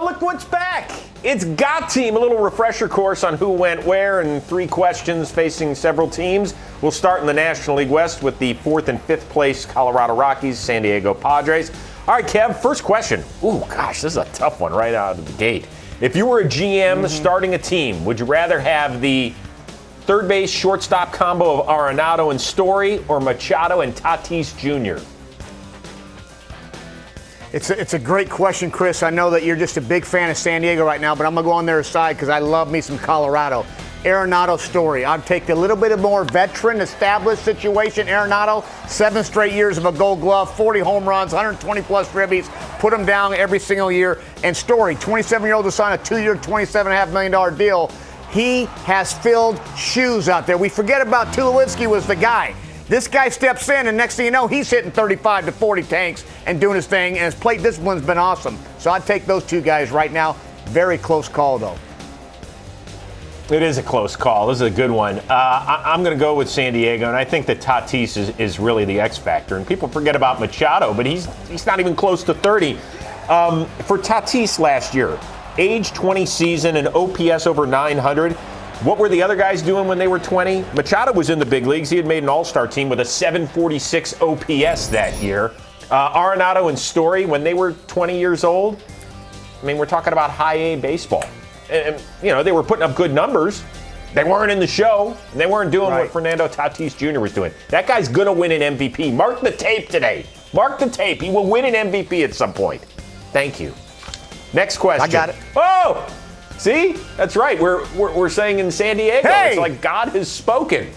look what's back. It's Got Team, a little refresher course on who went where and 3 questions facing several teams. We'll start in the National League West with the 4th and 5th place Colorado Rockies, San Diego Padres. All right, Kev, first question. Ooh, gosh, this is a tough one right out of the gate. If you were a GM starting a team, would you rather have the third base shortstop combo of Arenado and Story or Machado and Tatis Jr.? It's a great question, Chris. I know that you're just a big fan of San Diego right now, but I'm going to go on their side because I love me some Colorado. Arenado Story. I'd take a little bit more veteran, established situation. Arenado, 7 straight years of a Gold Glove, 40 home runs, 120-plus ribbies, put them down every single year. And Story, 27-year-old, to sign a 2-year, $27.5 million deal. He has filled shoes out there. We forget about Tulowitzki was the guy. This guy steps in, and next thing you know, he's hitting 35 to 40 tanks and doing his thing, and his plate discipline's been awesome. So I'd take those 2 guys right now. Very close call, though. It is a close call. This is a good one. I'm going to go with San Diego, and I think that Tatis is really the X factor. And people forget about Machado, but he's not even close to 30. For Tatis last year, age 20 season and OPS over 900. What were the other guys doing when they were 20? Machado was in the big leagues. He had made an all-star team with a 746 OPS that year. Arenado and Story, when they were 20 years old, I mean, we're talking about high A baseball. And they were putting up good numbers. They weren't in the show. And they weren't doing what Fernando Tatis Jr. was doing. That guy's going to win an MVP. Mark the tape today. Mark the tape. He will win an MVP at some point. Thank you. Next question. I got it. Oh! See? That's right. We're saying in San Diego, It's like God has spoken.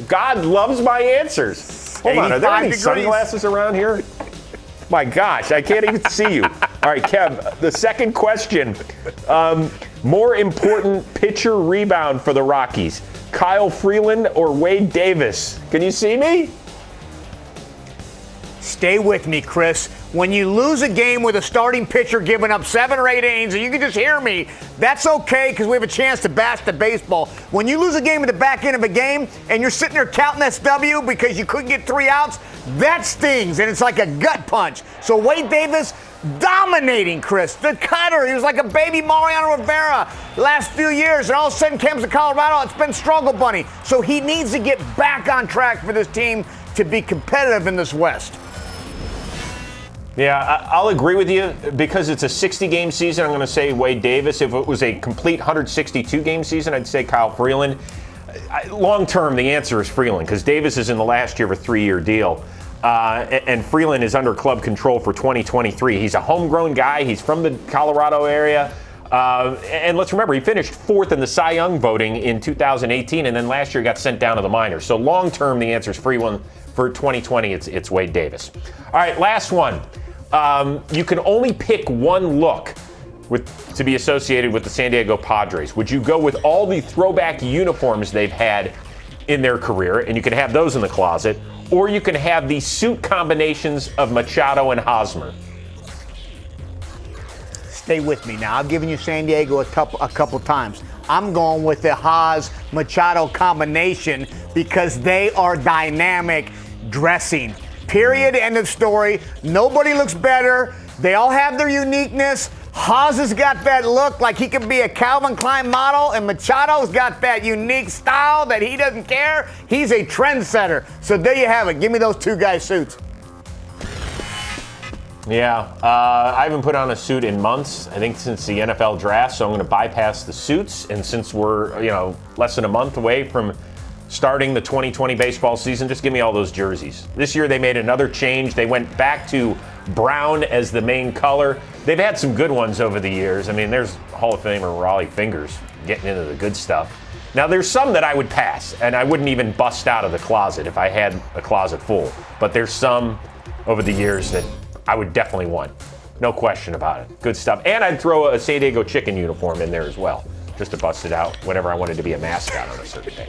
God loves my answers. Hold on, are there any sunglasses around here? My gosh, I can't even see you. All right, Kev, the second question. More important pitcher rebound for the Rockies, Kyle Freeland or Wade Davis? Can you see me? Stay with me, Chris. When you lose a game with a starting pitcher giving up 7 or 8 innings, and you can just hear me, that's okay because we have a chance to bash the baseball. When you lose a game at the back end of a game and you're sitting there counting SW because you couldn't get 3 outs, that stings, and it's like a gut punch. So Wade Davis dominating, Chris. The cutter, he was like a baby Mariano Rivera last few years, and all of a sudden comes to Colorado, it's been struggle bunny. So he needs to get back on track for this team to be competitive in this West. Yeah, I'll agree with you because it's a 60-game season. I'm going to say Wade Davis. If it was a complete 162-game season, I'd say Kyle Freeland. Long-term, the answer is Freeland because Davis is in the last year of a 3-year deal. And Freeland is under club control for 2023. He's a homegrown guy. He's from the Colorado area. And let's remember, he finished 4th in the Cy Young voting in 2018, and then last year got sent down to the minors. So long-term, the answer is Freeland. For 2020, it's Wade Davis. All right, last one. You can only pick one look to be associated with the San Diego Padres. Would you go with all the throwback uniforms they've had in their career, and you can have those in the closet, or you can have the suit combinations of Machado and Hosmer? Stay with me now. I've given you San Diego a couple times. I'm going with the Haas-Machado combination because they are dynamic dressing. Period. End of story. Nobody looks better. They all have their uniqueness. Haas has got that look like he could be a Calvin Klein model, and Machado's got that unique style that he doesn't care. He's a trendsetter. So there you have it. Give me those 2 guys' suits. Yeah, I haven't put on a suit in months, I think since the NFL draft, so I'm going to bypass the suits. And since we're, less than a month away from starting the 2020 baseball season, just give me all those jerseys. This year they made another change. They went back to brown as the main color. They've had some good ones over the years. I mean, there's Hall of Famer Raleigh Fingers getting into the good stuff. Now, there's some that I would pass, and I wouldn't even bust out of the closet if I had a closet full. But there's some over the years that I would definitely want. No question about it. Good stuff. And I'd throw a San Diego Chicken uniform in there as well, just to bust it out whenever I wanted to be a mascot on a certain day.